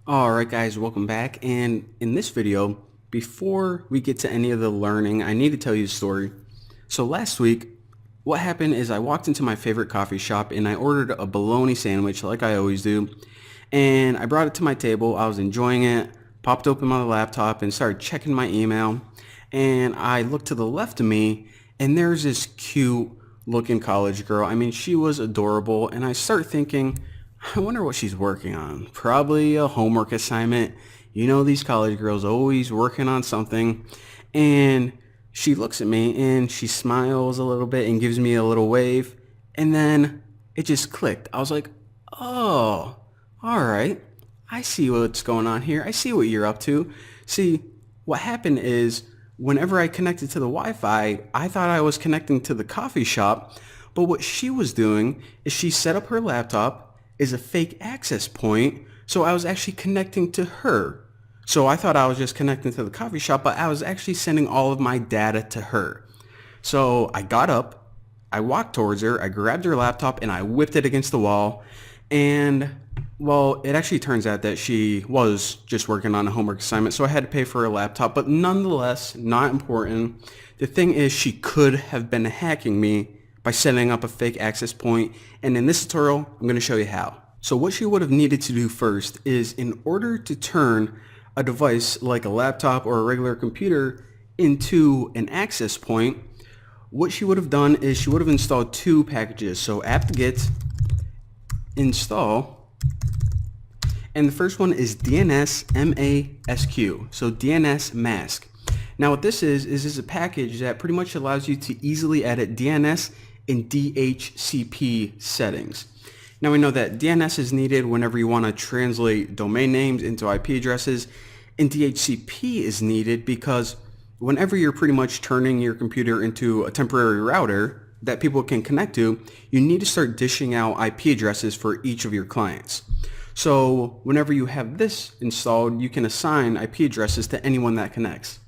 Alright guys, welcome back, and in this video, before we get to any of the learning, I need to tell you a story. So last week, what happened is I walked into my favorite coffee shop and I ordered a bologna sandwich like I always do, and I brought it to my table. I was enjoying it, popped open my laptop and started checking my email, and I looked to the left of me and there's this cute looking college girl. I mean, she was adorable, and I start thinking, I wonder what she's working on. Probably a homework assignment. You know, these college girls always working on something. And she looks at me and she smiles a little bit and gives me a little wave. And then it just clicked. I was like, oh, all right. I see what's going on here. I see what you're up to. See, what happened is whenever I connected to the Wi-Fi, I thought I was connecting to the coffee shop. But what she was doing is she set up her laptop is a fake access point, so I was actually connecting to her. So I thought I was just connecting to the coffee shop, but I was actually sending all of my data to her. So I got up, I walked towards her, I grabbed her laptop, and I whipped it against the wall. And, well, it actually turns out that she was just working on a homework assignment, so I had to pay for her laptop, but nonetheless, not important. The thing is, she could have been hacking me by setting up a fake access point, and in this tutorial, I'm going to show you how. So what she would have needed to do first is, in order to turn a device like a laptop or a regular computer into an access point, what she would have done is she would have installed two packages. So apt-get install, and the first one is DNS-MASQ, so DNS mask. Now what this is a package that pretty much allows you to easily edit DNS and DHCP settings. Now we know that DNS is needed whenever you want to translate domain names into IP addresses, and DHCP is needed because whenever you're pretty much turning your computer into a temporary router that people can connect to, you need to start dishing out IP addresses for each of your clients. So whenever you have this installed, you can assign IP addresses to anyone that connects.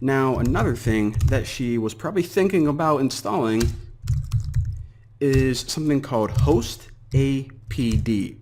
Now another thing that she was probably thinking about installing is something called host APD.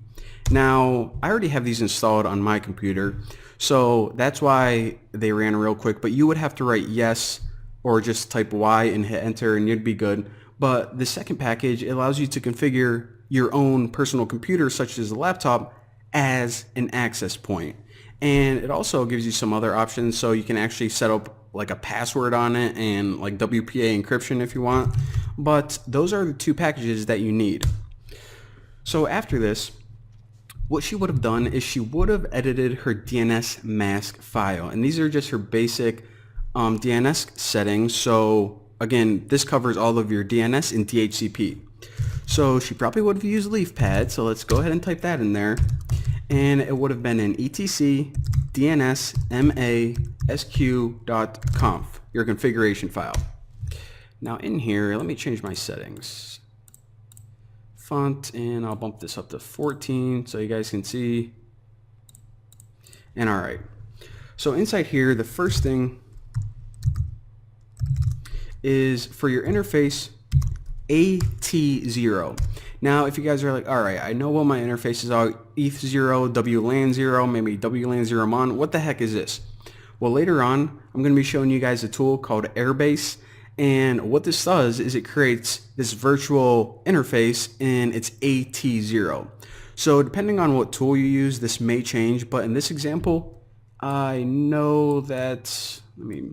Now, I already have these installed on my computer, so that's why they ran real quick, but you would have to write yes or just type Y and hit enter and you'd be good. But the second package, it allows you to configure your own personal computer, such as a laptop, as an access point. And it also gives you some other options, so you can actually set up like a password on it and like WPA encryption if you want. But those are the two packages that you need. So after this, what she would have done is she would have edited her DNS mask file. And these are just her basic DNS settings. So again, this covers all of your DNS and DHCP. So she probably would have used LeafPad. So let's go ahead and type that in there. And it would have been an etc dnsmasq.conf, your configuration file. Now in here, let me change my settings. Font, and I'll bump this up to 14 so you guys can see. And all right. So inside here, the first thing is for your interface, AT0. Now, if you guys are like, all right, I know what my interfaces are, ETH0, WLAN0, maybe WLAN0 mon, what the heck is this? Well, later on, I'm going to be showing you guys a tool called Airbase, and what this does is it creates this virtual interface, and it's AT0. So depending on what tool you use, this may change, but in this example, I know that, let me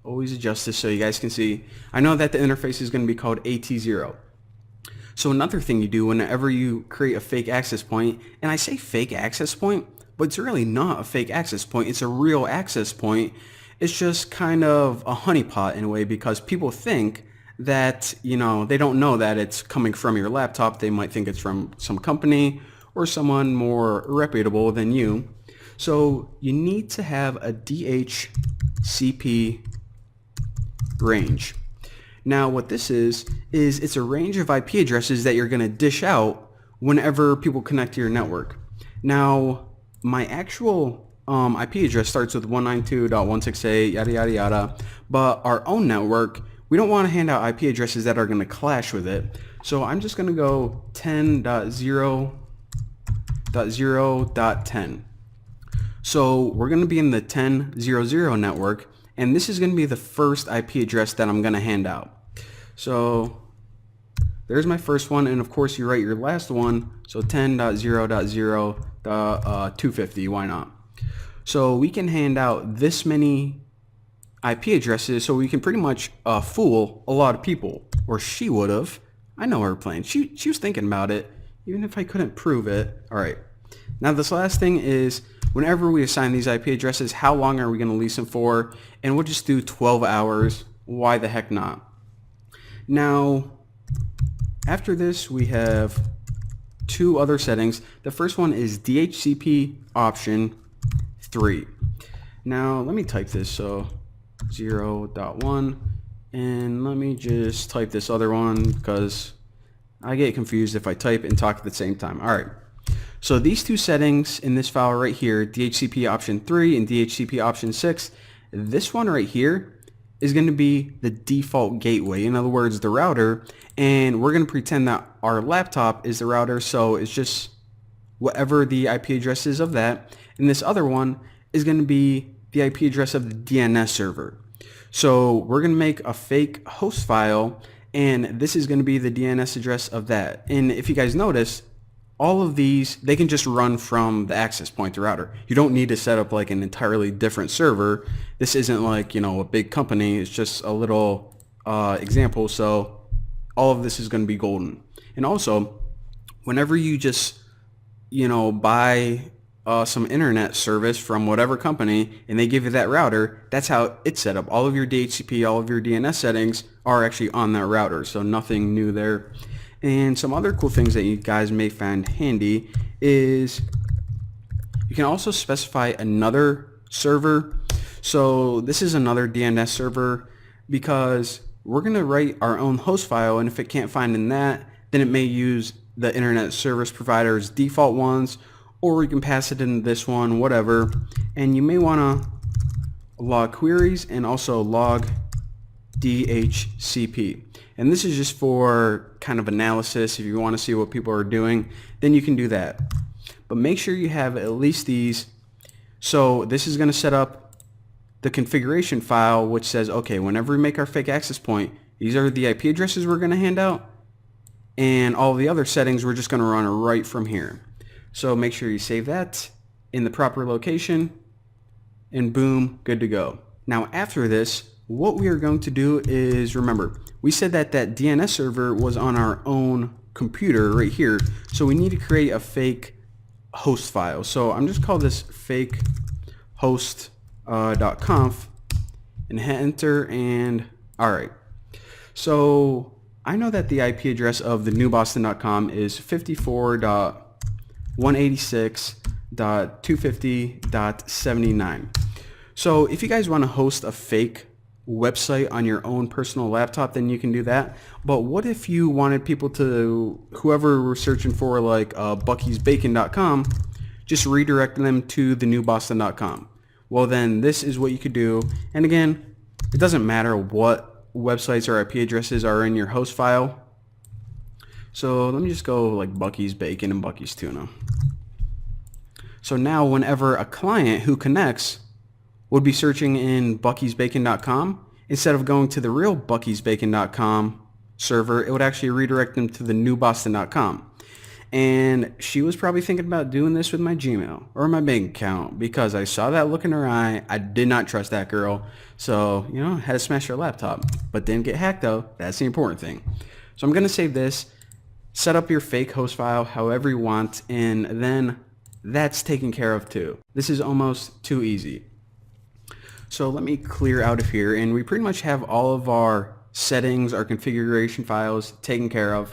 always adjust this so you guys can see. I know that the interface is going to be called AT0. So another thing you do whenever you create a fake access point, and I say fake access point, but it's really not a fake access point, it's a real access point. It's just kind of a honeypot in a way, because people think that, you know, they don't know that it's coming from your laptop. They might think it's from some company or someone more reputable than you. So you need to have a DHCP range. Now what this is it's a range of IP addresses that you're going to dish out whenever people connect to your network. Now my actual IP address starts with 192.168 yada yada yada, but our own network, we don't want to hand out IP addresses that are going to clash with it. So I'm just going to go 10.0.0.10. So we're going to be in the 10.0.0 network, and this is going to be the first IP address that I'm going to hand out. So there's my first one, and of course you write your last one, so 10.0.0.250, why not? So we can hand out this many IP addresses, so we can pretty much fool a lot of people, or she would have. I know her plan. She was thinking about it, even if I couldn't prove it. All right. Now this last thing is, whenever we assign these IP addresses, how long are we going to lease them for? And we'll just do 12 hours. Why the heck not? Now, after this, we have two other settings. The first one is DHCP option 3. Now, let me type this. So 0.1, and let me just type this other one because I get confused if I type and talk at the same time. All right. So these two settings in this file right here, DHCP option 3 and DHCP option 6, this one right here is going to be the default gateway. In other words, the router, and we're going to pretend that our laptop is the router, so it's just whatever the IP address is of that. And this other one is going to be the IP address of the DNS server. So we're going to make a fake host file, and this is going to be the DNS address of that. And if you guys notice, all of these, they can just run from the access point, the router. You don't need to set up like an entirely different server. This isn't like, a big company. It's just a little example. So all of this is going to be golden. And also, whenever you just, buy some internet service from whatever company and they give you that router, that's how it's set up. All of your DHCP, all of your DNS settings are actually on that router. So nothing new there. And some other cool things that you guys may find handy is you can also specify another server. So this is another DNS server because we're going to write our own host file, and if it can't find in that, then it may use the internet service provider's default ones, or you can pass it in this one, whatever. And you may want to log queries and also log DHCP. And this is just for kind of analysis. If you want to see what people are doing, then you can do that. But make sure you have at least these. So this is going to set up the configuration file, which says, okay, whenever we make our fake access point, these are the IP addresses we're going to hand out. And all the other settings, we're just going to run right from here. So make sure you save that in the proper location, and boom, good to go. Now after this, what we are going to do is, remember, we said that that DNS server was on our own computer right here. So we need to create a fake host file. So I'm just call this fake host.conf and hit enter, and all right. So I know that the IP address of the newboston.com is 54.186.250.79. So if you guys want to host a fake website on your own personal laptop, then you can do that. But what if you wanted people to, whoever were searching for like buckysbacon.com, just redirect them to the newboston.com? Well, then this is what you could do. And again, it doesn't matter what websites or IP addresses are in your host file. So let me just go like Bucky's Bacon and Bucky's Tuna. So now whenever a client who connects would be searching in buckysbacon.com, instead of going to the real buckysbacon.com server, it would actually redirect them to the newboston.com. And she was probably thinking about doing this with my Gmail or my bank account because I saw that look in her eye. I did not trust that girl. So, I had to smash her laptop. But didn't get hacked though. That's the important thing. So I'm going to save this, set up your fake host file however you want, and then that's taken care of too. This is almost too easy. So let me clear out of here, and we pretty much have all of our settings, our configuration files taken care of.